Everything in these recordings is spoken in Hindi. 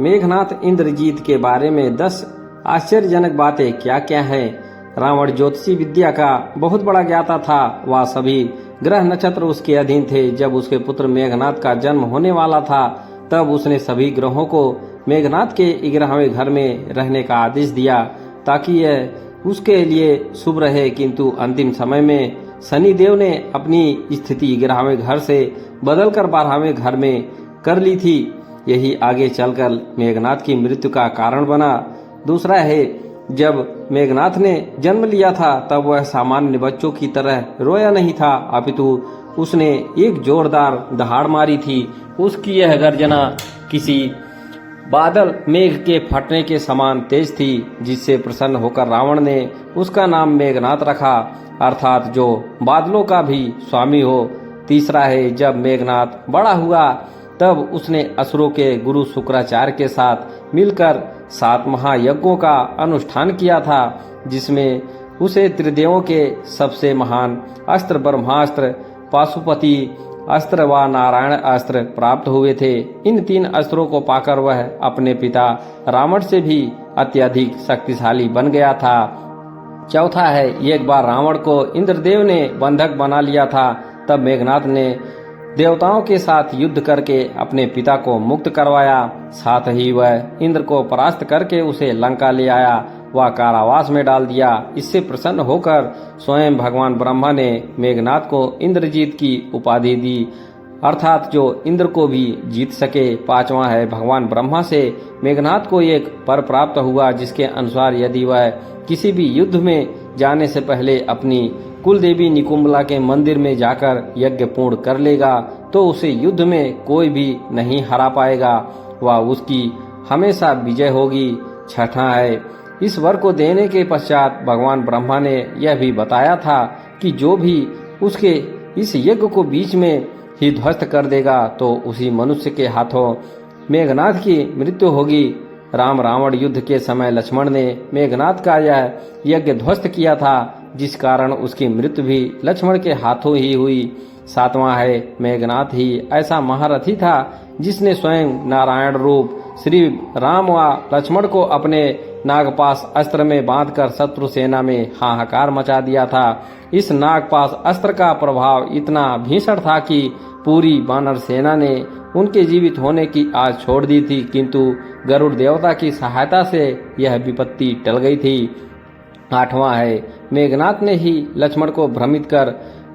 मेघनाथ इंद्रजीत के बारे में 10 आश्चर्यजनक बातें क्या क्या हैं। रावण ज्योतिषी विद्या का बहुत बड़ा ज्ञाता था। वह सभी ग्रह नक्षत्र उसके अधीन थे। जब उसके पुत्र मेघनाथ का जन्म होने वाला था तब उसने सभी ग्रहों को मेघनाथ के 11वें घर में रहने का आदेश दिया ताकि यह उसके लिए शुभ रहे। किंतु अंतिम समय में शनिदेव ने अपनी स्थिति 11वें घर से बदलकर 12वें घर में कर ली थी। यही आगे चलकर मेघनाथ की मृत्यु का कारण बना। दूसरा है, जब मेघनाथ ने जन्म लिया था तब वह सामान्य बच्चों की तरह रोया नहीं था, अपितु उसने एक जोरदार दहाड़ मारी थी। उसकी यह गर्जना किसी बादल मेघ के फटने के समान तेज थी, जिससे प्रसन्न होकर रावण ने उसका नाम मेघनाथ रखा, अर्थात जो बादलों का भी स्वामी हो। तीसरा है, जब मेघनाथ बड़ा हुआ तब उसने असुरों के गुरु शुक्राचार्य के साथ मिलकर 7 महायज्ञों का अनुष्ठान किया था, जिसमें उसे त्रिदेवों के सबसे महान अस्त्र ब्रह्मास्त्र, पाशुपति अस्त्र व नारायण अस्त्र प्राप्त हुए थे। इन 3 अस्त्रों को पाकर वह अपने पिता रावण से भी अत्यधिक शक्तिशाली बन गया था। चौथा है, एक बार रावण को इंद्रदेव ने बंधक बना लिया था। तब मेघनाथ ने देवताओं के साथ युद्ध करके अपने पिता को मुक्त करवाया। साथ ही वह इंद्र को परास्त करके उसे लंका ले आया व कारावास में डाल दिया। इससे प्रसन्न होकर स्वयं भगवान ब्रह्मा ने मेघनाथ को इंद्रजीत की उपाधि दी, अर्थात जो इंद्र को भी जीत सके। 5वां है, भगवान ब्रह्मा से मेघनाथ को एक वर प्राप्त हुआ, जिसके अनुसार यदि वह किसी भी युद्ध में जाने से पहले अपनी कुल देवी निकुंबला के मंदिर में जाकर यज्ञ पूर्ण कर लेगा तो उसे युद्ध में कोई भी नहीं हरा पाएगा, वह उसकी हमेशा विजय होगी। 6वां है, इस वर को देने के पश्चात भगवान ब्रह्मा ने यह भी बताया था कि जो भी उसके इस यज्ञ को बीच में ही ध्वस्त कर देगा तो उसी मनुष्य के हाथों मेघनाथ की मृत्यु होगी। राम रावण युद्ध के समय लक्ष्मण ने मेघनाथ का यह यज्ञ ध्वस्त किया था, जिस कारण उसकी मृत्यु भी लक्ष्मण के हाथों ही हुई। 7वां है, मेघनाथ ही ऐसा महारथी था जिसने स्वयं नारायण रूप श्री राम व लक्ष्मण को अपने नागपाश अस्त्र में बांधकर शत्रु सेना में हाहाकार मचा दिया था। इस नागपाश अस्त्र का प्रभाव इतना भीषण था कि पूरी वानर सेना ने उनके जीवित होने की आस छोड़ दी थी, किंतु गरुड़ देवता की सहायता से यह विपत्ति टल गई थी। 8वां है, मेघनाथ ने ही लक्ष्मण को भ्रमित कर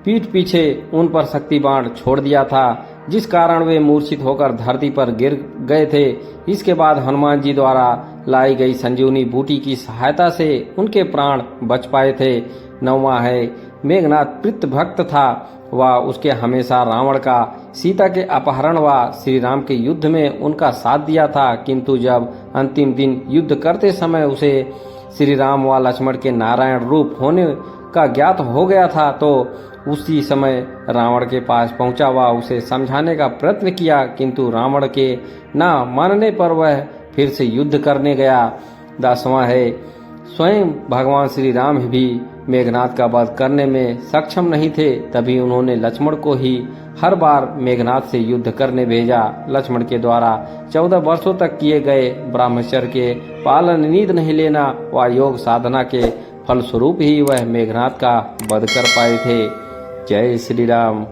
पीठ पीछे उन पर शक्ति बाण छोड़ दिया था, जिस कारण वे मूर्छित होकर धरती पर गिर गए थे। इसके बाद हनुमान जी द्वारा लाई गई संजीवनी बूटी की सहायता से उनके प्राण बच पाए थे। 9वां है, मेघनाथ प्रीत भक्त था। वह उसके हमेशा रावण का सीता के अपहरण व श्री राम के युद्ध में उनका साथ दिया था, किंतु जब अंतिम दिन युद्ध करते समय उसे श्री राम व लक्ष्मण के नारायण रूप होने का ज्ञात हो गया था तो उसी समय रावण के पास पहुंचा व उसे समझाने का प्रयत्न किया, किंतु रावण के न मानने पर वह फिर से युद्ध करने गया। 10वां है, स्वयं भगवान श्री राम भी मेघनाथ का वध करने में सक्षम नहीं थे, तभी उन्होंने लक्ष्मण को ही हर बार मेघनाथ से युद्ध करने भेजा। लक्ष्मण के द्वारा 14 वर्षों तक किए गए ब्रह्मचर्य के पालन, नींद नहीं लेना व योग साधना के फलस्वरूप ही वह मेघनाथ का वध कर पाए थे। जय श्री राम।